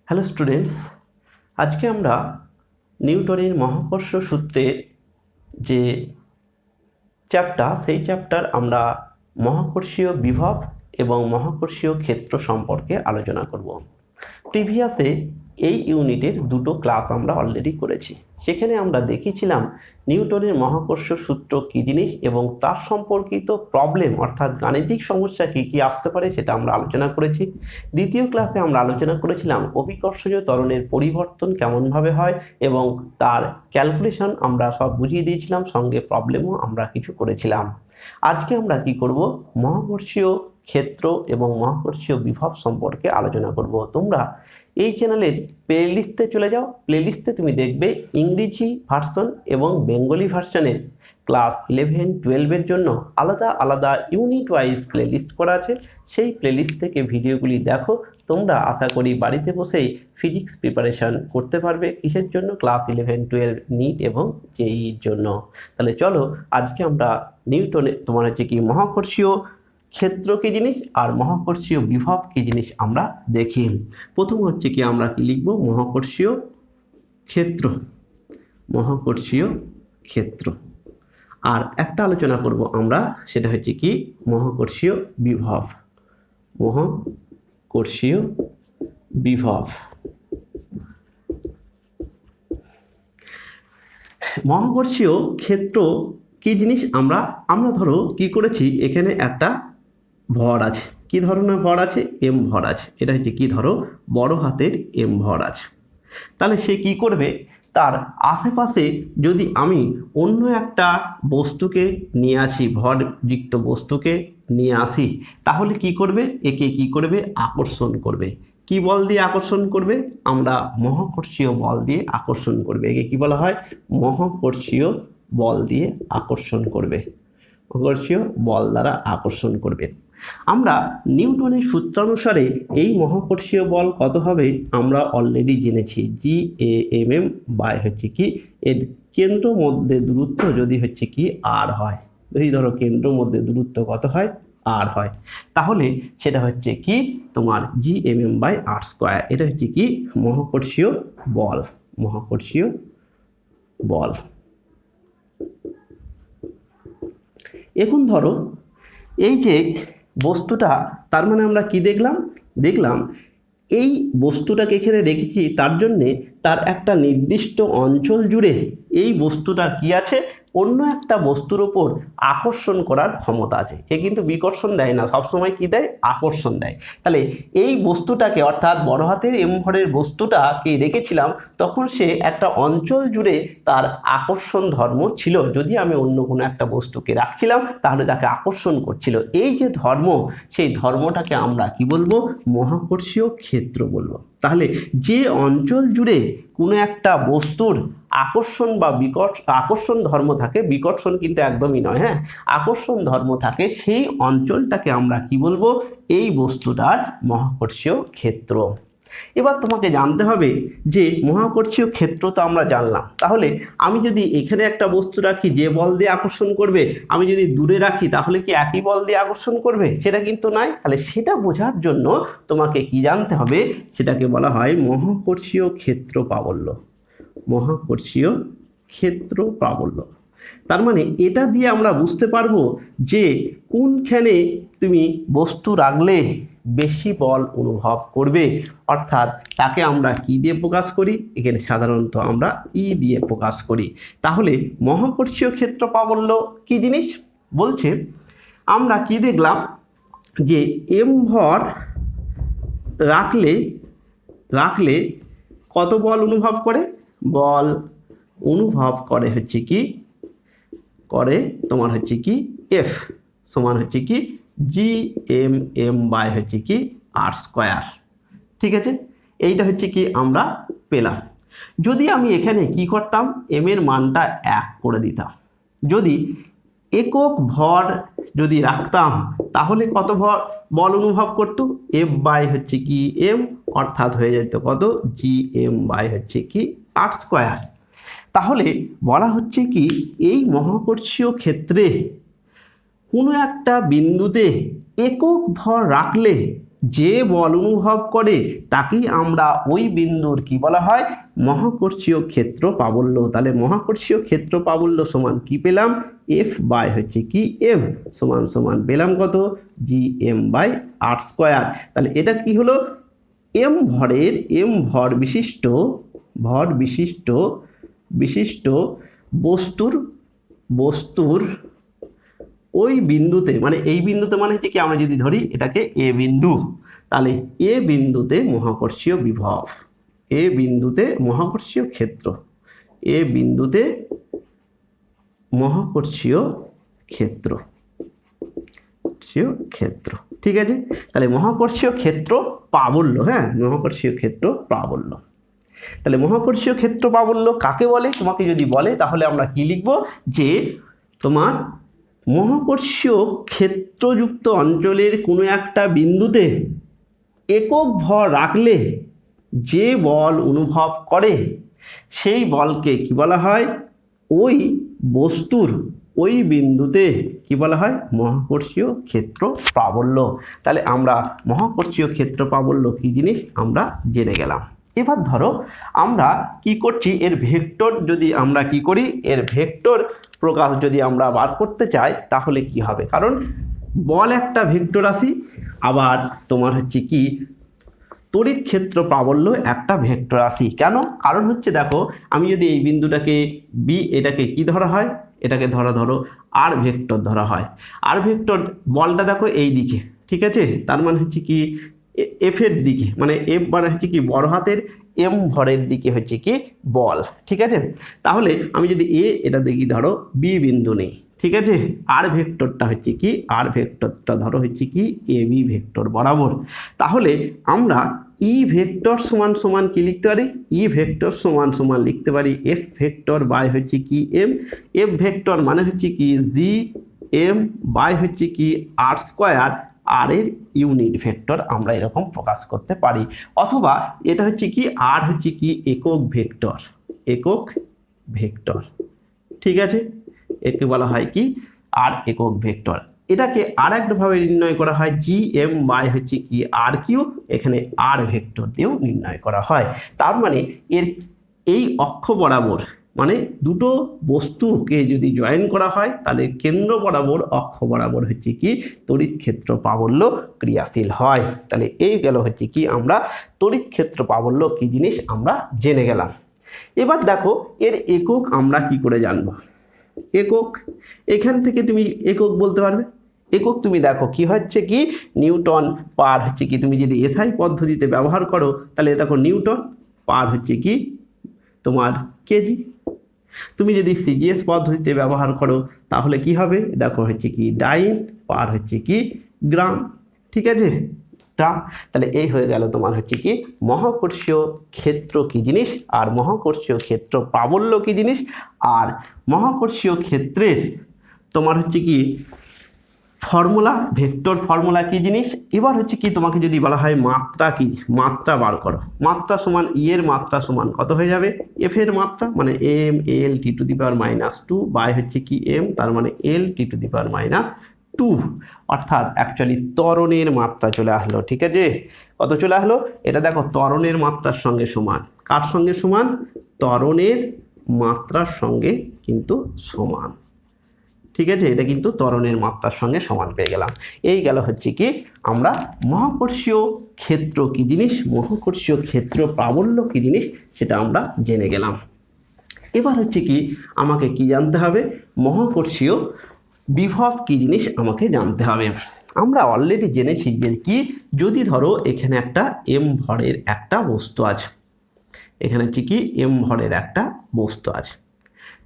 Hello students, আজকে আমরা নিউটনের মহাকর্ষ সূত্রের যে চ্যাপ্টার সেই চ্যাপ্টার আমরা মহাকর্ষীয় বিভব এবং মহাকর্ষীয় ক্ষেত্র সম্পর্কে আলোচনা করব। প্রিভিয়াসে এই ইউনিটের দুটো ক্লাস আমরা অলরেডি করেছি। সেখানে আমরা দেখিয়েছিলাম নিউটনের মহাকর্ষ সূত্র কী জিনিস এবং তার সম্পর্কিত প্রবলেম অর্থাৎ গাণিতিক সমস্যা কী কী আসতে পারে সেটা আমরা আলোচনা করেছি। দ্বিতীয় ক্লাসে আমরা আলোচনা করেছিলাম অভিকর্ষজ ত্বরণের পরিবর্তন কেমনভাবে হয় এবং তার ক্যালকুলেশন আমরা সব বুঝিয়ে দিয়েছিলাম, সঙ্গে প্রবলেমও আমরা কিছু করেছিলাম। আজকে আমরা কি করব, মহাকর্ষীয় ক্ষেত্র এবং মহাকর্ষীয় বিভব সম্পর্কে আলোচনা করব। তোমরা এই চ্যানেলের প্লেলিস্টে চলে যাও, প্লেলিস্টে তুমি দেখবে ইংরেজি ভার্সন এবং বেঙ্গলি ভার্সনের ক্লাস 11-12 জন্য আলাদা আলাদা ইউনিট ওয়াইজ প্লেলিস্ট করা আছে। সেই প্লেলিস্ট থেকে ভিডিওগুলি দেখো। তোমরা আশা করি বাড়িতে বসেই ফিজিক্স প্রিপারেশান করতে পারবে। কিসের জন্য? ক্লাস 11-12 নিট এবং জেইর জন্য। তাহলে চলো আজকে আমরা নিউটনের মহাকর্ষীয় ক্ষেত্র কী জিনিস আর মহাকর্ষীয় বিভব কী জিনিস আমরা দেখি। প্রথম আমরা কি লিখব? মহাকর্ষীয় ক্ষেত্র। মহাকর্ষীয় ক্ষেত্র। আর একটা আলোচনা করব আমরা, সেটা হচ্ছে কি মহাকর্ষীয় বিভব। মহাকর্ষীয় বিভব। মহাকর্ষীয় ক্ষেত্র কি জিনিস আমরা ধরো কি করেছি, এখানে একটা ভর আছে। কি ধরনের ভর আছে? এম ভর আছে। এটা হচ্ছে কি, ধরো বড় হাতের এম ভর আছে। তাহলে সে কি করবে, তার আশেপাশে যদি আমি অন্য একটা বস্তুকে নিয়ে আসি, ভরযুক্ত বস্তুকে নিয়ে আসি, তাহলে কি করবে? একে কি করবে? আকর্ষণ করবে। কি বল দিয়ে আকর্ষণ করবে? আমরা মহাকর্ষীয় বল দিয়ে আকর্ষণ করবে। একে কি বলা হয়? মহাকর্ষীয় বল দিয়ে আকর্ষণ করবে। মহাকর্ষীয় বল দ্বারা আকর্ষণ করবে। আমরা নিউটনের সূত্রানুসারে এই মহাকর্ষীয় বল কত হবে আমরা অলরেডি জেনেছি। GAMM বাই হচ্ছে কি এর কেন্দ্র মধ্যে দূরত্ব যদি হচ্ছে কি আর হয়, যদি ধরো কেন্দ্র মধ্যে দূরত্ব কত হয়? আর হয়, তাহলে সেটা হচ্ছে কি তোমার GMM বাই আর স্কোয়ার। এটা হচ্ছে কি মহাকর্ষীয় বল। মহাকর্ষীয় বল। এখন ধরো এই যে বস্তুটা, তার মানে আমরা কি দেখলাম এই বস্তুটাকে এখানে রেখেছি, তার জন্যে তার একটা নির্দিষ্ট অঞ্চল জুড়ে এই বস্তুটার কি আছে? অন্য একটা বস্তুর ওপর আকর্ষণ করার ক্ষমতা আছে। এ কিন্তু বিকর্ষণ দেয় না, সবসময় কি দেয়? আকর্ষণ দেয়। তাহলে এই বস্তুটাকে অর্থাৎ বড় হাতের এম ভরের বস্তুটাকে রেখেছিলাম, তখন সে একটা অঞ্চল জুড়ে তার আকর্ষণ ধর্ম ছিল। যদি আমি অন্য কোনো একটা বস্তুকে রাখছিলাম তাহলে তাকে আকর্ষণ করছিল। এই যে ধর্ম, সেই ধর্মটাকে আমরা কি বলবো? মহাকর্ষীয় ক্ষেত্র বলবো। তাহলে যে অঞ্চল জুড়ে কোনো একটা বস্তুর আকর্ষণ বা আকর্ষণ ধর্ম থাকে, বিকর্ষণ কিন্তু একদমই নয়, হ্যাঁ, আকর্ষণ ধর্ম থাকে, সেই অঞ্চলটাকে আমরা কি বলবো? এই বস্তুটার মহাকর্ষীয় ক্ষেত্র। এবার তোমাকে জানতে হবে যে মহাকর্ষীয় ক্ষেত্র তো আমরা জানলাম, তাহলে আমি যদি এখানে একটা বস্তু রাখি, যে বল দিয়ে আকর্ষণ করবে, আমি যদি দূরে রাখি তাহলে কি একই বল দিয়ে আকর্ষণ করবে? সেটা কিন্তু নয়। তাহলে সেটা বোঝার জন্য তোমাকে কি জানতে হবে? সেটাকে বলা হয় মহাকর্ষীয় ক্ষেত্র প্রাবল্য। মহাকর্ষীয় ক্ষেত্র প্রাবল্য। তার মানে এটা দিয়ে আমরা বুঝতে পারবো যে কোনখানে তুমি বস্তু রাখলে বেশি বল অনুভব করবে, অর্থাৎ তাকে আমরা কি দিয়ে প্রকাশ করি? এখানে সাধারণত আমরা ই দিয়ে প্রকাশ করি। তাহলে মহাকর্ষীয় ক্ষেত্র প্রাবল্য কি জিনিস বলছে, আমরা কি দেখলাম যে এম ভর রাখলে কত বল অনুভব করে? বল অনুভব করে হচ্ছে কি তোমার হচ্ছে কি এফ সমান হচ্ছে কি GMM বাই হচ্ছে কি আর স্কোয়ার। ঠিক আছে, এইটা হচ্ছে কি আমরা পেলাম। যদি আমি এখানে কি করতাম? এম এর মানটা 1 করে দিতাম। যদি একক ভর যদি রাখতাম তাহলে কত বল অনুভব করতো? F বাই হচ্ছে কি M, অর্থাৎ হয়ে যেত কত? GM বাই হচ্ছে কি আর স্কোয়ার। তাহলে বলা হচ্ছে কি এই মহাকর্ষীয় ক্ষেত্রে কোনো একটা বিন্দুতে একক ভর রাখলে যে বল অনুভব করে তাকেই আমরা ওই বিন্দুর কি বলা হয়, মহাকর্ষীয় ক্ষেত্র প্রাবল্য। তাহলে মহাকর্ষীয় ক্ষেত্র প্রাবল্য সমান কি পেলাম, এফ বাই হচ্ছে কি এম সমান সমান পেলাম কত, G M by R square. তাহলে এটা কি হলো, এম ভরের ভর বিশিষ্ট বস্তুর ওই বিন্দুতে, মানে এই বিন্দুতে মানে হচ্ছে কি, আমরা যদি ধরি এটাকে এ বিন্দু, তাহলে এ বিন্দুতে মহাকর্ষীয় বিভব, এ বিন্দুতে মহাকর্ষীয় ক্ষেত্র, এ বিন্দুতে মহাকর্ষীয় ক্ষেত্র, ঠিক আছে। তাহলে মহাকর্ষীয় ক্ষেত্র প্রাবল্য, হ্যাঁ মহাকর্ষীয় ক্ষেত্র প্রাবল্য। তাহলে মহাকর্ষীয় ক্ষেত্র প্রাবল্য কাকে বলে, তোমাকে যদি বলে তাহলে আমরা কি লিখব, যে তোমার মহাকর্ষীয় ক্ষেত্রযুক্ত অঞ্চলের কোনো একটা বিন্দুতে একক ভর রাখলে যে বল অনুভব করে সেই বলকে কি বলা হয়, ওই বস্তুর ওই বিন্দুতে কি বলা হয়, মহাকর্ষীয় ক্ষেত্র প্রাবল্য। তাহলে আমরা মহাকর্ষীয় ক্ষেত্র প্রাবল্য কি জিনিস আমরা জেনে গেলাম। এবার ধরো আমরা কি করছি, এর ভেক্টর যদি আমরা কি করি, এর ভেক্টর প্রকাশ যদি আমরা বার করতে চাই তাহলে কি হবে, কারণ বল একটা ভেক্টর রাশি, আবার তোমার হচ্ছে কি তড়িৎ ক্ষেত্র প্রাবল্য একটা ভেক্টর রাশি। কেন, কারণ হচ্ছে দেখো, আমি যদি এই বিন্দুটাকে বি, এটাকে কি ধরা হয়, এটাকে ধরো আর ভেক্টর ধরা হয়। আর ভেক্টর বলটা দেখো এই দিকে, ঠিক আছে, তার মানে হচ্ছে কি এফ এর দিকে, মানে এফ মানে হচ্ছে কি বড় হাতের এম ভরের দিকে হচ্ছে কি বল, ঠিক আছে। তাহলে আমি যদি এটা দেখি ধরো বি বিন্দু নেই, ঠিক আছে, আর ভেক্টরটা হচ্ছে কি, আর ভেক্টরটা ধরো হচ্ছে কি এ বি ভেক্টর বরাবর। তাহলে আমরা ই ভেক্টর সমান সমান কি লিখতে পারি, ই ভেক্টর সমান সমান লিখতে পারি এফ ভেক্টর বাই হচ্ছে কি এম, এফ ভেক্টর মানে হচ্ছে কি জি এম বাই হচ্ছে কি আর স্কোয়ার, আর এর ইউনিট ভেক্টর আমরা এরকম প্রকাশ করতে পারি। অথবা এটা হচ্ছে কি আর হচ্ছে কি একক ভেক্টর, ঠিক আছে, একে বলা হয় কি আর একক ভেক্টর। এটাকে আর একভাবে নির্ণয় করা হয় জি এম বাই হচ্ছে কি আর কিউ, এখানে আর ভেক্টর দিয়েও নির্ণয় করা হয়। তার মানে এর এই অক্ষ বরাবর, মানে দুটো বস্তুকে যদি জয়েন করা হয় তাহলে কেন্দ্র বরাবর অক্ষ বরাবর হচ্ছে কি তড়িৎ ক্ষেত্র প্রাবল্য ক্রিয়াশীল হয়। তাহলে এই গেল হচ্ছে কি আমরা তড়িৎ ক্ষেত্র প্রাবল্য কি জিনিস আমরা জেনে গেলাম। এবার দেখো এর একক আমরা কি করে জানবো, একক এখান থেকে তুমি একক বলতে পারবে। একক তুমি দেখো কি হচ্ছে কি নিউটন পার হচ্ছে কি, তুমি যদি এসআই পদ্ধতিতে ব্যবহার করো তাহলে দেখো নিউটন পার হচ্ছে কি তোমার কেজি, তুমি যদি সিজিএস পদ্ধতিতে ব্যবহার করো তাহলে কি হবে, দেখো হচ্ছে কি ডাইন পার হচ্ছে কি গ্রাম, ঠিক আছে গ্রাম। তাহলে এই হয়ে গেল তোমার হচ্ছে কি মহাকর্ষীয় ক্ষেত্র কি জিনিস, আর মহাকর্ষীয় ক্ষেত্র প্রাবল্য কি জিনিস, আর মহাকর্ষীয় ক্ষেত্রের তোমার হচ্ছে কি ফর্মুলা, ভেক্টর ফর্মুলা কি জিনিস। এবার হচ্ছে কি তোমাকে যদি বলা হয় মাত্রা কি, মাত্রা বার করো, মাত্রা সমান ই এর মাত্রা সমান কত হয়ে যাবে, এফ এর মাত্রা মানে M L T to the power -2 by হচ্ছে কি এম, তার মানে এল টি টু দি পাওয়ার -2, অর্থাৎ অ্যাকচুয়ালি ত্বরণের মাত্রা চলে আসলো, ঠিক আছে। কত চলে আসলো, এটা দেখো ত্বরণের মাত্রার সঙ্গে সমান, কার সঙ্গে সমান, ত্বরণের মাত্রার সঙ্গে কিন্তু সমান, ঠিক আছে, এটা কিন্তু ত্বরণের মাত্রার সঙ্গে সমান পেয়ে গেলাম। এই গেল হচ্ছে কি আমরা মহাকর্ষীয় ক্ষেত্র কি জিনিস, মহাকর্ষীয় ক্ষেত্র প্রাবল্য কি জিনিস সেটা আমরা জেনে গেলাম। এবার হচ্ছে কি আমাকে কি জানতে হবে, মহাকর্ষীয় বিভব কি জিনিস আমাকে জানতে হবে। আমরা অলরেডি জেনেছি যে কি, যদি ধরো এখানে একটা এম ভরের একটা বস্তু আছে, এখানে হচ্ছে কি এম ভরের একটা বস্তু আছে,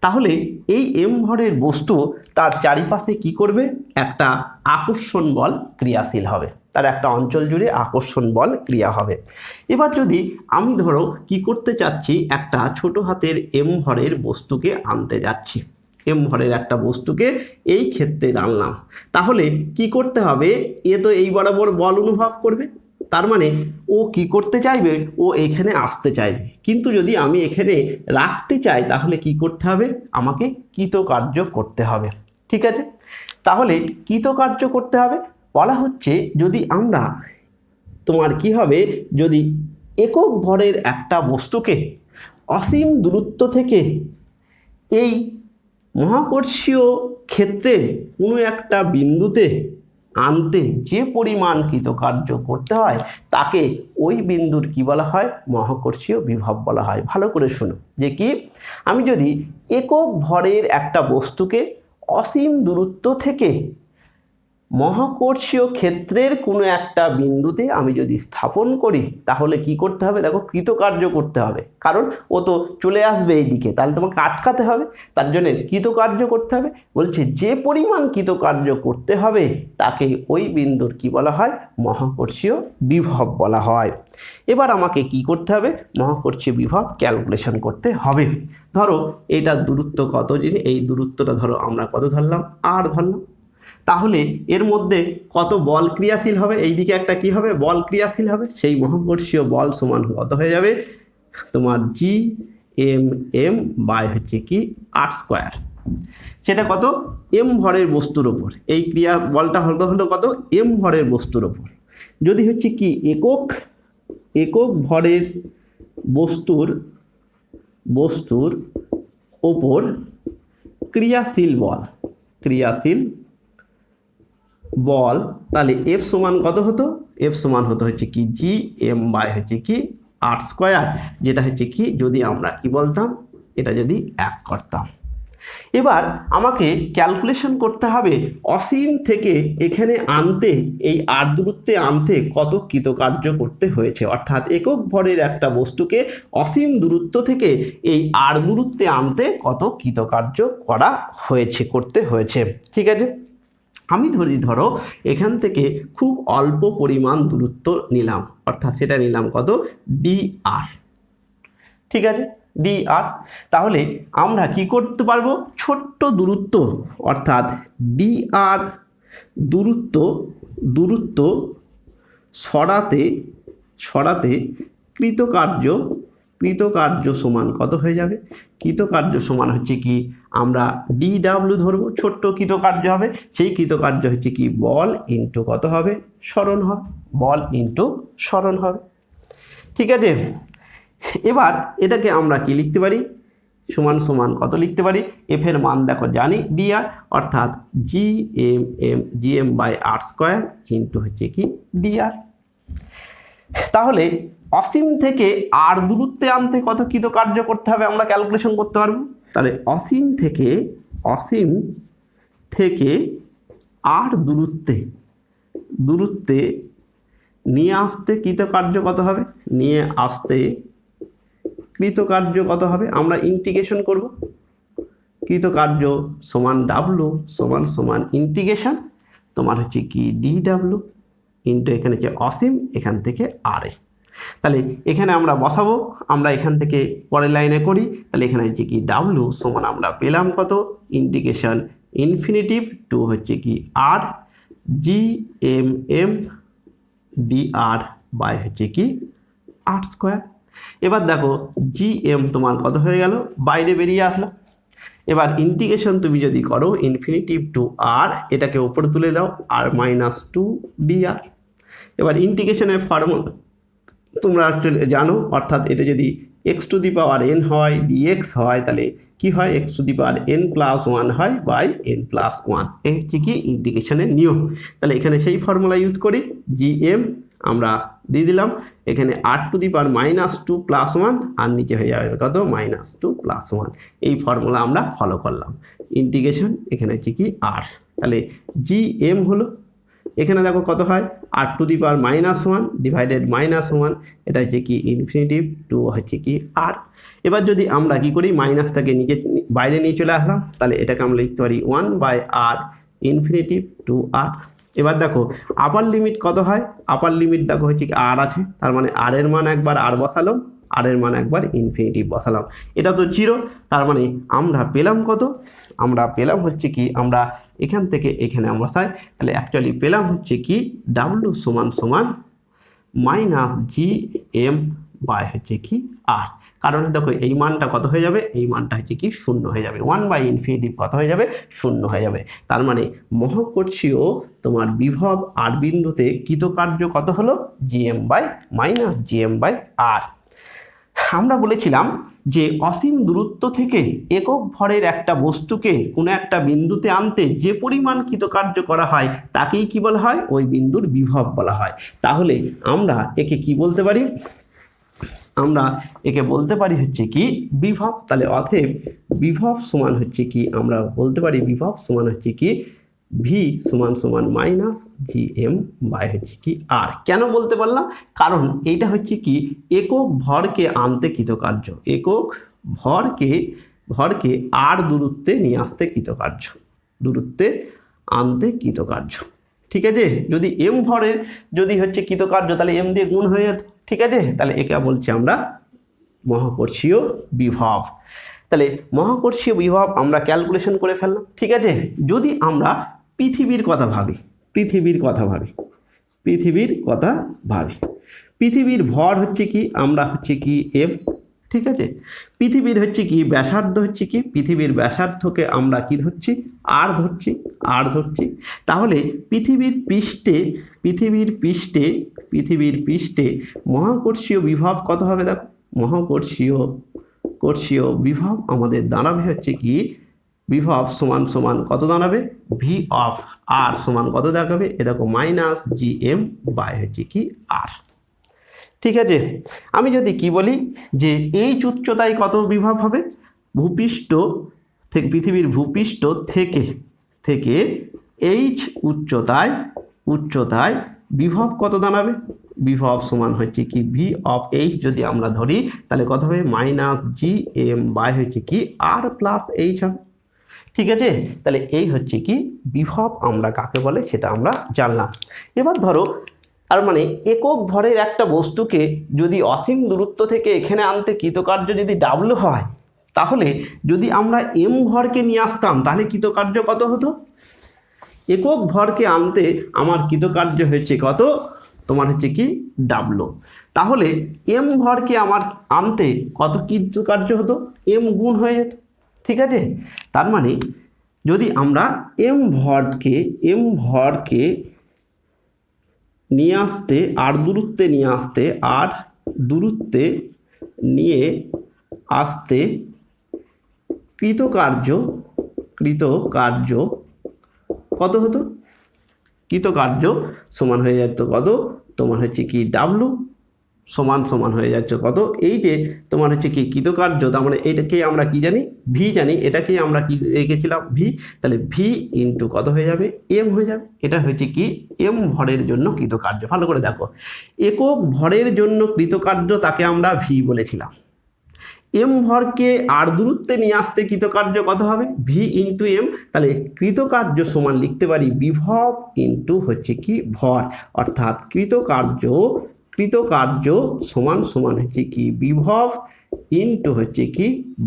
তাহলে এই এম ভরের বস্তু তার চারিপাশে কি করবে, একটা আকর্ষণ বল ক্রিয়াশীল হবে, তার একটা অঞ্চল জুড়ে আকর্ষণ বল ক্রিয়া হবে। এবার যদি আমি ধরো কি করতে চাচ্ছি, একটা ছোট হাতের এম ভরের বস্তুকে আনতে যাচ্ছি, এম ভরের একটা বস্তুকে এই ক্ষেত্রে আনলাম, তাহলে কি করতে হবে, এ তো এই বরাবর বল অনুভব করবে, তার মানে ও কি করতে চাইবে, ও এখানে আসতে চাইবে, কিন্তু যদি আমি এখানে রাখতে চাই তাহলে কি করতে হবে, আমাকে কৃতকার্য করতে হবে, ঠিক আছে। তাহলে কৃতকার্য করতে হবে বলা হচ্ছে, যদি আমরা তোমার কি হবে, যদি একক ভরের একটা বস্তুকে অসীম দূরত্ব থেকে এই মহাকর্ষীয় ক্ষেত্রের কোনো একটা বিন্দুতে আনতে যে পরিমাণ কৃতকার্য করতে হয় তাকে ওই বিন্দুর কি বলা হয়, মহাকর্ষীয় বিভব বলা হয়। ভালো করে শোনো, যে কি, আমি যদি একক ভরের একটা বস্তুকে অসীম দূরত্ব থেকে মহাকর্ষীয় ক্ষেত্রের কোনো একটা বিন্দুতে আমি যদি স্থাপন করি, তাহলে কি করতে হবে, দেখো কৃতকার্য করতে হবে, কারণ ও তো চলে আসবে এই দিকে, তাহলে তোমাকে আটকাতে হবে, তার জন্য কৃতকার্য করতে হবে। বলছে যে পরিমাণ কৃতকার্য করতে হবে তাকে ওই বিন্দুর কি বলা হয়, মহাকর্ষীয় বিভব বলা হয়। এবার আমাকে কি করতে হবে, মহাকর্ষীয় বিভব ক্যালকুলেশন করতে হবে। ধরো এটা দূরত্ব কত, এই দূরত্বটা ধরো আমরা কত ধরলাম, আর ধরলাম, তাহলে এর মধ্যে কত বল ক্রিয়াশীল হবে, এই দিকে একটা কি হবে, বল ক্রিয়াশীল হবে, সেই মহাকর্ষীয় বল সমান কত হয়ে যাবে তোমার জি এম এম বাই হচ্ছে কি আর স্কোয়ার। সেটা কত, এম ভরের বস্তুর ওপর, এই ক্রিয়া বলটা হলো কত, এম ভরের বস্তুর ওপর। যদি হচ্ছে কি একক ভরের বস্তুর ওপর ক্রিয়াশীল বল, তাহলে এফ সমান কত হতো, এফ সমান হতো হচ্ছে কি জি এম বাই হচ্ছে কি আর স্কোয়ার, যেটা হচ্ছে কি যদি আমরা কি বলতাম, এটা যদি 1 করতাম। এবার আমাকে ক্যালকুলেশন করতে হবে অসীম থেকে এখানে আনতে, এই আর দূরত্বে আনতে কত কৃতকার্য করতে হয়েছে, অর্থাৎ একক ভরের একটা বস্তুকে অসীম দূরত্ব থেকে এই আর দূরত্বে আনতে কত কৃতকার্য করতে হয়েছে। ঠিক আছে, আমি ধরো এখান থেকে খুব অল্প পরিমাণ দূরত্ব নিলাম, অর্থাৎ সেটা নিলাম কত, ডি আর। ঠিক আছে, ডি আর। তাহলে আমরা কি করতে পারবো, ছোট্ট দূরত্ব অর্থাৎ ডি আর দূরত্ব সরাতে কৃতকার্য সমান কত হয়ে যাবে, কৃতকার্য সমান হচ্ছে কি, আমরা ডি ডাব্লিউ ধরবো, ছোট্ট কৃতকার্য হবে, সেই কৃতকার্য হচ্ছে কি বল ইন্টু কত হবে, সরণ হবে, বল ইন্টু সরণ হবে। ঠিক আছে, এবার এটাকে আমরা কি লিখতে পারি, সমান কত লিখতে পারি, এফ এর মান দেখো জানি ডি আর, অর্থাৎ G M by R square into হচ্ছে কি ডি আর। তাহলে অসীম থেকে আর দূরত্বে আনতে কত কৃতকার্য করতে হবে আমরা ক্যালকুলেশন করতে পারবো। তাহলে অসীম থেকে আর দূরত্বে নিয়ে আসতে কৃতকার্য কত হবে, আমরা ইন্টিগ্রেশন করব, কৃতকার্য সমান ডাব্লু সমান ইন্টিগ্রেশন তোমার হচ্ছে কি ডি ডাব্লু ইন্টু এখানে যে অসীম, এখান থেকে আর এ। তাহলে এখানে আমরা বসাবো, আমরা এখান থেকে পরের লাইনে করি, তাহলে এখানে হচ্ছে কি ডাব্লু সমান আমরা পেলাম কত, ইন্টিগ্রেশন ইনফিনিটিভ টু হচ্ছে কি আর জি এম ডি আর বাই হচ্ছে কি আর স্কোয়ার। এবার দেখো জি এম তোমার কত হয়ে গেল, বাইরে বেরিয়ে আসলো। এবার ইন্টিগ্রেশন তুমি যদি করো ইনফিনিটিভ টু আর, এটাকে উপরে তুলে দাও, আর মাইনাস টু ডি আর। এবার ইন্টিগ্রেশনের ফর্মুলা তোমরা একটু জানো, অর্থাৎ এটা যদি x two the power N হয় ডিএক্স হয়, তাহলে কি হয়, x two the power N plus 1 হয় বাই এন প্লাস 1, এই হচ্ছে কি ইন্টিগ্রেশনের নিয়ম। তাহলে এখানে সেই ফর্মুলা ইউজ করি, জি এম আমরা দিয়ে দিলাম, এখানে আর to the power minus 2 plus 1, আর নিচে হয়ে যাবে কত, মাইনাস 2 প্লাস 1। এই ফর্মুলা আমরা ফলো করলাম, ইন্টিগ্রেশন এখানে হচ্ছে কি আর। তাহলে জি এম হলো, এখানে দেখো কত হয়, আর টু দি পাওয়ার -1 ডিভাইডেড -1, এটা হচ্ছে কি ইনফিনিটিভ টু হচ্ছে কি আর। এবার যদি আমরা কি করি, মাইনাসটাকে নিচে বাইরে নিয়ে চলে আসলাম, তাহলে এটাকে আমরা লিখতে পারি 1 বাই আর ইনফিনিটিভ টু আর। এবার দেখো আপার লিমিট কত হয়, আপার লিমিট দেখো হচ্ছে কি আর আছে, তার মানে আর এর মান একবার আর বসালাম, আর এর মান একবার ইনফিনিটিভ বসালাম, এটা তো 0, তার মানে আমরা পেলাম কত, আমরা পেলাম হচ্ছে কি, আমরা এখান থেকে এখানে আমরা বসাই, তাহলে অ্যাকচুয়ালি পেলাম হচ্ছে কি ডাব্লু সমান মাইনাস জি এম বাই হচ্ছে কি আর, কারণ দেখো এই মানটা কত হয়ে যাবে, এই মানটা হচ্ছে কি শূন্য হয়ে যাবে, 1/∞ কত হয়ে যাবে, শূন্য হয়ে যাবে। তার মানে মহাকর্ষীয় তোমার বিভব আর বিন্দুতে কৃতকার্য কত হলো, gm/-gm/r। আমরা বলেছিলাম যে অসীম দূরত্ব থেকে একক ভরের একটা বস্তুকে কোনো একটা বিন্দুতে আনতে যে পরিমাণ কৃতকার্য করা হয় তাকেই কি বলা হয়, ওই বিন্দুর বিভব বলা হয়। তাহলে আমরা একে কি বলতে পারি, আমরা একে বলতে পারি হচ্ছে কি বিভব। তাহলে অতএব বিভব সমান হচ্ছে কি, আমরা বলতে পারি বিভব সমান হচ্ছে কি ভি সমান সমান -gm বাই হচ্ছে কি আর। কেন বলতে পারলাম, কারণ এইটা হচ্ছে কি একক ভরকে আনতে কৃতকার্য, একক ভরকে আর দূরত্বে নিয়ে আসতে কৃতকার্য, দূরত্বে আনতে কৃতকার্য। ঠিক আছে, যদি এম ভরের যদি হচ্ছে কৃতকার্য তাহলে এম দিয়ে গুণ হয়ে যেত। ঠিক আছে, তাহলে একে বলছি আমরা মহাকর্ষীয় বিভব। তাহলে মহাকর্ষীয় বিভব আমরা ক্যালকুলেশন করে ফেললাম। ঠিক আছে, যদি আমরা পৃথিবীর কথা ভাবি, পৃথিবীর ভর হচ্ছে কি, আমরা হচ্ছে কি এম। ঠিক আছে, পৃথিবীর হচ্ছে কি ব্যাসার্ধ হচ্ছে কি, পৃথিবীর ব্যাসার্ধকে আমরা কি ধরছি, আর ধরছি। তাহলে পৃথিবীর পৃষ্ঠে মহাকর্ষীয় বিভব কত হবে, দেখো মহাকর্ষীয় বিভব আমাদের দাঁড়াবে হচ্ছে কি, বিভব সমান সমান কত দাঁড়াবে, ভি অফ আর সমান কত দেখাবে, এ দেখো -gm বাই হচ্ছে কি আর। ঠিক আছে, আমি যদি কি বলি যে এই উচ্চতায় কত বিভব হবে, ভূপৃষ্ঠ থেকে পৃথিবীর ভূপৃষ্ঠ থেকে এইচ উচ্চতায় বিভব কত দাঁড়াবে, বিভব সমান হচ্ছে কি ভি অফ এইচ যদি আমরা ধরি তাহলে কত হবে, -gm বাই হচ্ছে কি আর প্লাস এইচ হবে। ঠিক আছে, তাহলে এই হচ্ছে কি বিভব আমরা কাকে বলে সেটা আমরা জানলাম। এবার ধরো, তার মানে একক ভরের একটা বস্তুকে যদি অসীম দূরত্ব থেকে এখানে আনতে কৃতকার্য যদি ডাব্লু হয়, তাহলে যদি আমরা এম ভরকে নিয়ে আসতাম তাহলে কৃতকার্য কত হতো, একক ভরকে আনতে আমার কৃতকার্য হয়েছে কত, তোমার হচ্ছে কি ডাব্লু। তাহলে এম ভরকে আমার আনতে কত কৃতকার্য হতো, এম গুণ হয়ে যেত। ঠিক আছে, তার মানে যদি আমরা এম ভরকে নিয়ে আসতে আর দূরত্বে নিয়ে আসতে কৃতকার্য কত হতো, কৃতকার্য সমান হয়ে যেত কত, তোমার হচ্ছে কি ডাব্লু সমান হয়ে যাচ্ছে কত, এই যে তোমার হচ্ছে কি কৃতকার্য, তার মানে এটাকে আমরা কি জানি, ভি জানি, এটাকে আমরা কি রেখেছিলাম ভি, তাহলে ভি ইন্টু কত হয়ে যাবে, এম হয়ে যাবে। এটা হচ্ছে কি এম ভরের জন্য কৃতকার্য। ভালো করে দেখো, একক ভরের জন্য কৃতকার্য তাকে আমরা ভি বলেছিলাম, এম ভরকে আর দূরত্বে নিয়ে আসতে কৃতকার্য কত হবে, ভি ইন্টু এম। তাহলে কৃতকার্য সমান লিখতে পারি বিভব ইন্টু হচ্ছে কি ভর, অর্থাৎ কৃতকার্য সমান হচ্ছে কি বিভব ইন্টু হচ্ছে কি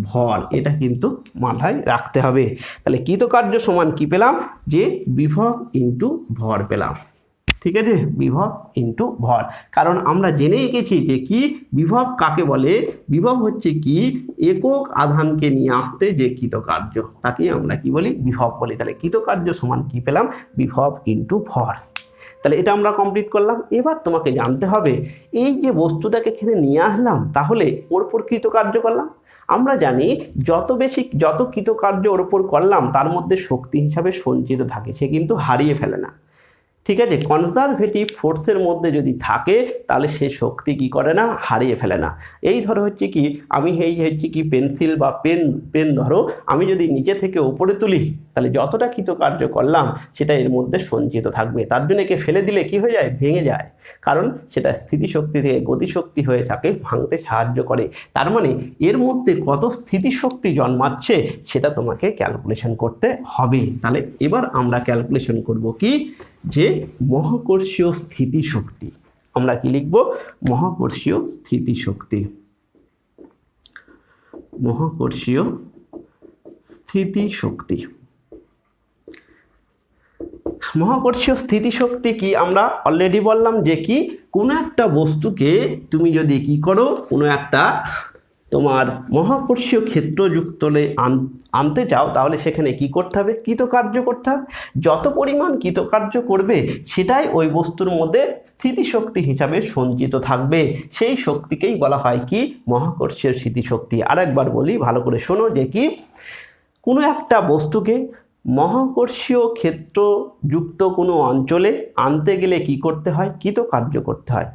ভর। এটা কিন্তু মাথায় রাখতে হবে। তাহলে কৃতকার্য সমান কি পেলাম, যে বিভব ইন্টু ভর পেলাম। ঠিক আছে, বিভব ইন্টু ভর, কারণ আমরা জেনে গেছি যে কি বিভব কাকে বলে, বিভব হচ্ছে কি একক আধানকে নিয়ে আসতে যে কৃতকার্য তাকে আমরা কি বলি, বিভব বলি। তাহলে কৃতকার্য সমান কি পেলাম, বিভব ইন্টু ভর। তাহলে এটা আমরা কমপ্লিট করলাম। এবার তোমাকে জানতে হবে এই যে বস্তুটাকে এখানে নিয়ে আসলাম তাহলে ওর উপর কৃতকার্য করলাম। আমরা জানি যত কৃতকার্য ওর উপর করলাম তার মধ্যে শক্তি হিসাবে সঞ্চিত থাকে, সে কিন্তু হারিয়ে ফেলে না। ঠিক আছে, কনজারভেটিভ ফোর্সের মধ্যে যদি থাকে তাহলে সে শক্তি কি করে না, হারিয়ে ফেলে না। এই ধরো হচ্ছে কি আমি এই হচ্ছে কি পেন্সিল বা পেন ধরো আমি যদি নিচে থেকে উপরে তুলি তাহলে যতটা কৃতকার্য করলাম সেটা এর মধ্যে সঞ্চিত থাকবে। তার জন্য একে ফেলে দিলে কি হয়ে যায়, ভেঙে যায়, কারণ সেটা স্থিতিশক্তি থেকে গতিশক্তি হয়ে থাকে, ভাঙতে সাহায্য করে। তার মানে এর মধ্যে কত স্থিতিশক্তি জন্মাচ্ছে সেটা তোমাকে ক্যালকুলেশন করতে হবে। তাহলে এবার আমরা ক্যালকুলেশন করব কি, যে মহাকর্ষীয় স্থিতিশক্তি। আমরা কি লিখব, মহাকর্ষীয় স্থিতিশক্তি। মহাকর্ষীয় স্থিতিশক্তি কি আমরা অলরেডি বললাম যে কি কোনো একটা বস্তুকে তুমি যদি কি করো, কোনো একটা তোমার মহাকর্ষীয় ক্ষেত্রযুক্তলে আনতে চাও তাহলে সেখানে কি করতে হবে? কৃতকার্য করতে হবে। যত পরিমাণ কৃতকার্য করবে সেটাই ওই বস্তুর মধ্যে স্থিতিশক্তি হিসাবে সঞ্চিত থাকবে। সেই শক্তিকেই বলা হয় কি? মহাকর্ষীয় স্থিতিশক্তি। আরেকবার বলি, ভালো করে শোনো, যে কি কোনো একটা বস্তুকে মহাকর্ষীয় ক্ষেত্রযুক্ত কোনো অঞ্চলে আনতে গেলে কি করতে হয়? কৃতকার্য করতে হয়।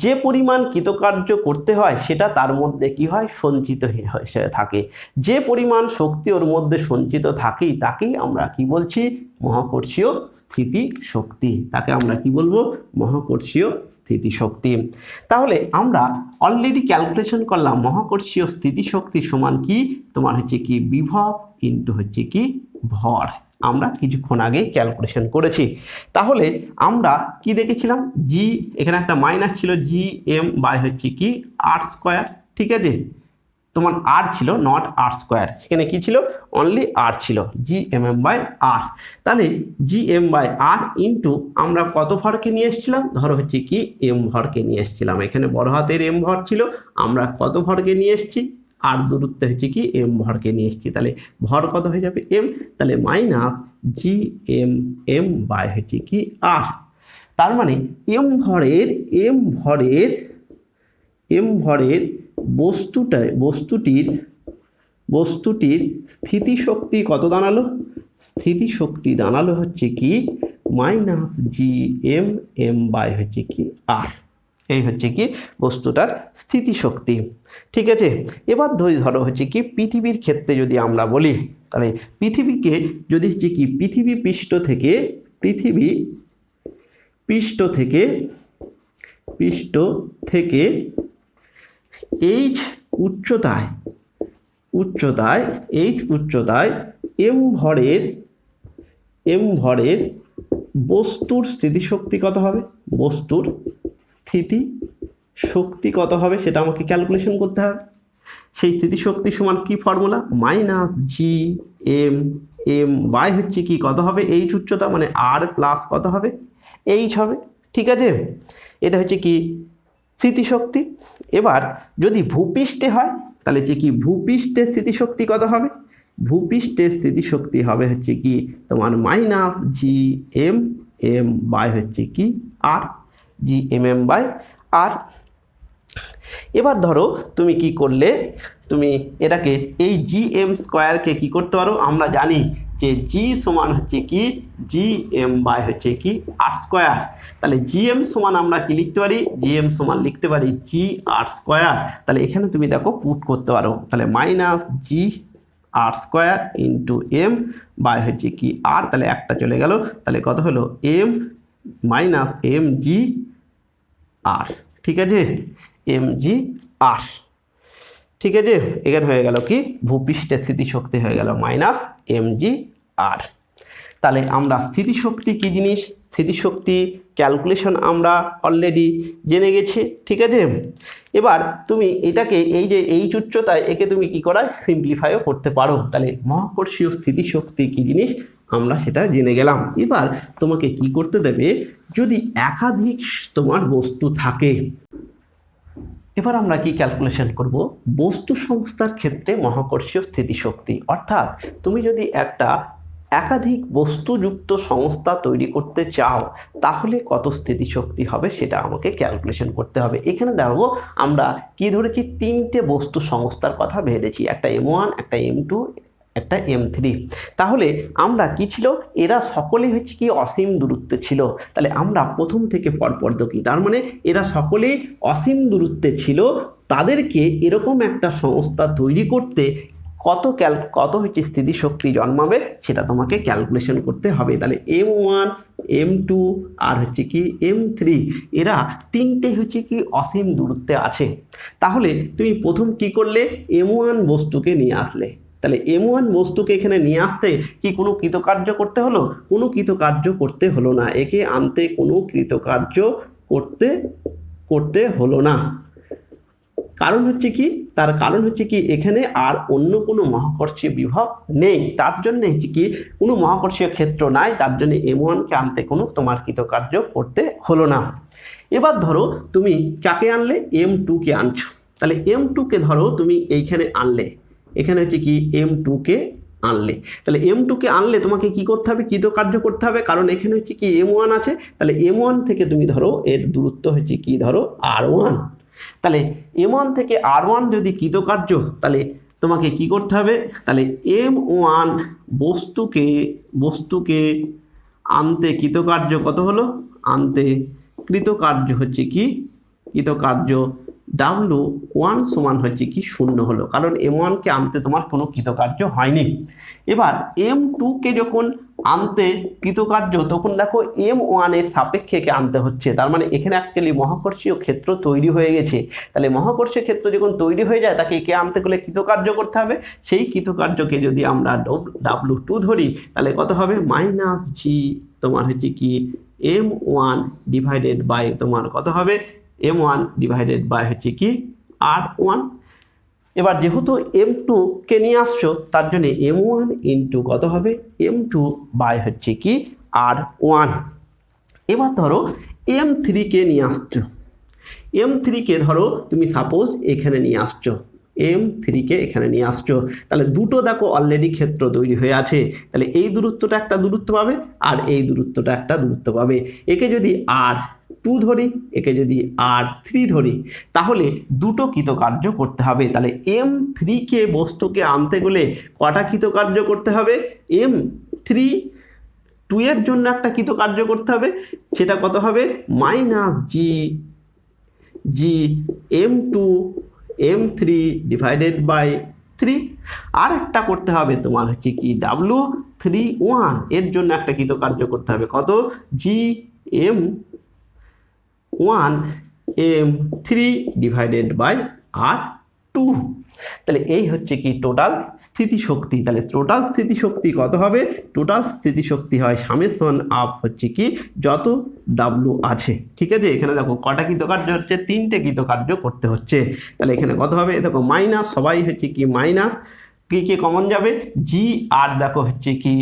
যে পরিমাণ কৃতকার্য করতে হয় সেটা তার মধ্যে কি হয়? সঞ্চিত হয়ে থাকে। যে পরিমাণ শক্তি ওর মধ্যে সঞ্চিত থাকি তাকেই আমরা কি বলছি? মহাকর্ষীয় স্থিতিশক্তি। তাকে আমরা কি বলবো? মহাকর্ষীয় স্থিতিশক্তি। তাহলে আমরা অলরেডি ক্যালকুলেশন করলাম মহাকর্ষীয় স্থিতিশক্তি সমান কি? তোমার হচ্ছে কি? বিভব ইন্টু হচ্ছে কি? ভর। আমরা কিছুক্ষণ আগে ক্যালকুলেশন করেছি। তাহলে আমরা কি দেখেছিলাম? জি, এখানে একটা মাইনাস ছিল, জি এম বাই হচ্ছে কি? আর স্কোয়ার। ঠিক আছে, তোমার আর ছিল, নট আর স্কোয়ার। সেখানে কি ছিল? অনলি আর ছিল, G M M by R. তাহলে G M by R into আমরা কত ভরকে নিয়ে এসেছিলাম? ধরো হচ্ছে কি? এম ভরকে নিয়ে এসেছিলাম। এখানে বড় হাতের এম ভর ছিল, আমরা কত ভরকে নিয়ে এসেছি? আর দূরত্বে হচ্ছে কি? এম ভরকে নিয়ে এসেছি। তাহলে ভর কত হয়ে যাবে? এম। তাহলে minus G M M by হচ্ছে কি? আর। তার মানে এম ভরের বস্তুটির স্থিতিশক্তি কত দাঁড়ালো? স্থিতিশক্তি দাঁড়ালো হচ্ছে কি? Minus G M M by হচ্ছে কি? আর। এই হচ্ছে কি বস্তুটার স্থিতিশক্তি। ঠিক আছে, এবার ধরো হচ্ছে কি? পৃথিবীর ক্ষেত্রে যদি আমরা বলি, তাহলে পৃথিবীকে যদি হচ্ছে কি? পৃথিবী পৃষ্ঠ থেকে এইচ উচ্চতায় এম ভরের বস্তুর স্থিতিশক্তি কত হবে? বস্তুর স্থিতি শক্তি কত হবে সেটা আমাকে ক্যালকুলেশন করতে হবে। সেই স্থিতিশক্তি সমান কি formula? Minus G M M by হচ্ছে কি? কত হবে? এইচ উচ্চতা, মানে আর প্লাস কত হবে? এইচ হবে। ঠিক আছে, এটা হচ্ছে কি? স্থিতিশক্তি। এবার যদি ভূপৃষ্ঠে হয় তাহলে হচ্ছে কি? ভূপৃষ্ঠের স্থিতিশক্তি কত হবে? ভূপৃষ্ঠের স্থিতিশক্তি হবে হচ্ছে কি? তোমার minus G M M by হচ্ছে কি? আর, জি এম এম বাই আর। এবার ধরো তুমি কি করলে? তুমি এটাকে এই জি এম স্কোয়ারকে কি করতে পারো? আমরা জানি যে জি সমান হচ্ছে কি? জি এম বাই হচ্ছে কি? আর স্কোয়ার। তাহলে জি এম সমান আমরা কি লিখতে পারি? জি এম সমান লিখতে পারি জি আর স্কোয়ার। তাহলে এখানে তুমি দেখো পুট করতে পারো। তাহলে minus G R square into M by হচ্ছে কি? আর। তাহলে একটা চলে গেল, তাহলে কত হলো? এম মাইনাস এম জি আর। ঠিক আছে, এম জি আর। ঠিক আছে, এখানে হয়ে গেল কি? ভূপৃষ্ঠের স্থিতিশক্তি হয়ে গেল মাইনাস এম জি আর। তাহলে আমরা স্থিতিশক্তি কি জিনিস? স্থিতিশক্তি ক্যালকুলেশন আমরা অলরেডি জেনে গেছি। ঠিক আছে, এবার তুমি এটাকে এই যে এইচ উচ্চতায় একে তুমি কি করা? সিম্পলিফাইও করতে পারো। তাহলে মহাকর্ষীয় স্থিতিশক্তি কি জিনিস আমরা সেটা জেনে গেলাম। এবার তোমাকে কি করতে দেবে? যদি একাধিক তোমার বস্তু থাকে, এবার আমরা কি ক্যালকুলেশন করব? বস্তু সংস্থার ক্ষেত্রে মহাকর্ষীয় স্থিতিশক্তি। অর্থাৎ তুমি যদি একটা একাধিক বস্তুযুক্ত সংস্থা তৈরি করতে চাও তাহলে কত স্থিতিশক্তি হবে সেটা আমাকে ক্যালকুলেশন করতে হবে। এখানে দেখো আমরা কি ধরেছি? তিনটে বস্তু সংস্থার কথা ভেবেছি, একটা M1, একটা M2, একটা M3। তাহলে আমরা কি ছিল? এরা সকলেই হচ্ছে কি? অসীম দূরত্বে ছিল। তাহলে আমরা প্রথম থেকে পরপর দেখি, তার মানে এরা সকলেই অসীম দূরত্বে ছিল। তাদেরকে এরকম একটা সংস্থা তৈরি করতে কত হচ্ছে স্থিতিশক্তি জন্মাবে সেটা তোমাকে ক্যালকুলেশন করতে হবে। তাহলে M1, M2 আর হচ্ছে কি M3, এরা তিনটে হচ্ছে কি? অসীম দূরত্বে আছে। তাহলে তুমি প্রথম কি করলে? M1 বস্তুকে নিয়ে আসলে। তাহলে M1 বস্তুকে এখানে নিয়ে আসতে কি কোনো কৃতকার্য করতে হলো? কোনো কৃতকার্য করতে হলো না। একে আনতে কোনো কৃতকার্য করতে হলো না। কারণ হচ্ছে কি? তার কারণ হচ্ছে কি? এখানে আর অন্য কোনো মহাকর্ষীয় বিভব নেই, তার জন্য হচ্ছে কি? কোনো মহাকর্ষীয় ক্ষেত্র নাই, তার জন্য M1কে আনতে কোনো তোমার কৃতকার্য করতে হলো না। এবার ধরো তুমি কাকে আনলে? M2কে আনছো। তাহলে M2কে ধরো তুমি এইখানে আনলে, এখানে হচ্ছে কি M2কে আনলে, তাহলে M2কে আনলে তোমাকে কি করতে হবে, কৃতকার্য করতে হবে, কারণ এখানে হচ্ছে কি M1 আছে, তাহলে M1 থেকে তুমি ধরো এর দূরত্ব হচ্ছে কি ধরো R1, তাহলে M1 থেকে R1 যদি কৃতকার্য, তাহলে তোমাকে কি করতে হবে, তাহলে M1 বস্তুকে আনতে কৃতকার্য কত হলো, আনতে কৃতকার্য হচ্ছে কি কৃতকার্য W1 সমান হচ্ছে কি 0 হলো, কারণ M1কে আনতে তোমার কোনো কৃতকার্য হয়নি। এবার M2কে যখন আনতে কৃতকার্য, তখন দেখো M1 এর সাপেক্ষে আনতে হচ্ছে, তার মানে এখানে অ্যাকচুয়ালি মহাকর্ষীয় ক্ষেত্র তৈরি হয়ে গেছে। তাহলে মহাকর্ষীয় ক্ষেত্র যখন তৈরি হয়ে যায়, তাকে একে আনতে গেলে কৃতকার্য করতে হবে। সেই কৃতকার্যকে যদি আমরা W2 ধরি, তাহলে কত হবে -G তোমার হচ্ছে কি M1 ডিভাইডেড বাই তোমার কত হবে M1 ডিভাইডেড বাই হচ্ছে কি R1। এবার যেহেতু M2কে নিয়ে আসছো, তার জন্য M1 ইন্টু কত হবে M2 বাই হচ্ছে কি R1। এবার ধরো M3কে নিয়ে আসছো, M3কে ধরো তুমি সাপোজ এখানে নিয়ে আসছো, M3কে এখানে নিয়ে আসছো, তাহলে দুটো দেখো অলরেডি ক্ষেত্র তৈরি হয়ে আছে, তাহলে এই দূরত্বটা একটা দূরত্ব পাবে আর এই দূরত্বটা একটা দূরত্ব পাবে। একে যদি R2 ধরি, একে যদি R3 ধরি, তাহলে দুটো কৃতকার্য করতে হবে। তাহলে M3কে বস্তুকে আনতে গেলে কটা কৃতকার্য করতে হবে, M3 2 এর জন্য একটা কৃতকার্য করতে হবে, সেটা কত হবে -G M2 M3 divided by 3। আর একটা করতে হবে তোমার হচ্ছে কি W31 এর জন্য একটা কৃতকার্য করতে হবে, কত G M1 M3 divided by R2। তাহলে এই হচ্ছে কি টোটাল স্থিতিশক্তি। তাহলে টোটাল স্থিতিশক্তি কত হবে, টোটাল স্থিতিশক্তি হয় সামেশন আপ হচ্ছে কি যত W আছে, ঠিক আছে। এখানে দেখো কটা কৃতকার্য হচ্ছে, 3টে কৃতকার্য করতে হচ্ছে। তাহলে এখানে কত হবে, দেখো মাইনাস, সবাই হচ্ছে কি মাইনাস, কি কমন যাবে জি, আর দেখো হচ্ছে কি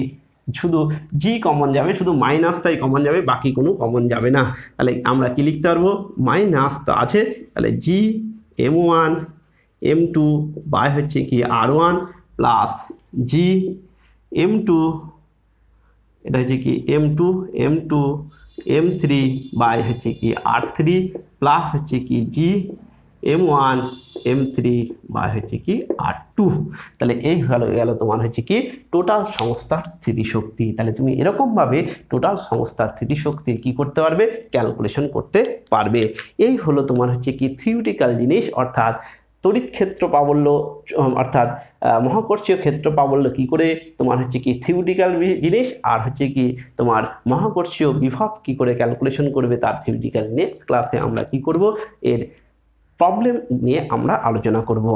শুধু জি কমন যাবে, শুধু মাইনাসটাই কমন যাবে, বাকি কোনো কমন যাবে না। তাহলে আমরা কি লিখতে পারবো, মাইনাস তো আছে, তাহলে G M1 M2 বাই হচ্ছে কি R1 প্লাস G M2, এটা হচ্ছে কি M2 M3 বাই হচ্ছে কি R3 প্লাস হচ্ছে কি G M1 M3 বাই হচ্ছে কি R2। তাহলে এই গেল তোমার হচ্ছে কি টোটাল সংস্থার স্থিতিশক্তি। তাহলে তুমি এরকমভাবে টোটাল সংস্থার স্থিতিশক্তি কি করতে পারবে, ক্যালকুলেশন করতে পারবে। এই হলো তোমার হচ্ছে কি থিওরিটিক্যাল জিনিস, অর্থাৎ তড়িৎ ক্ষেত্র প্রাবল্য, অর্থাৎ মহাকর্ষীয় ক্ষেত্র প্রাবল্য কি করে তোমার হচ্ছে কি থিওরিটিক্যাল জিনিস, আর হচ্ছে কি তোমার মহাকর্ষীয় বিভব কি করে ক্যালকুলেশন করবে তার থিওরিটিক্যাল। নেক্সট ক্লাসে আমরা কি করব, এর প্রবলেম নিয়ে আমরা আলোচনা করব।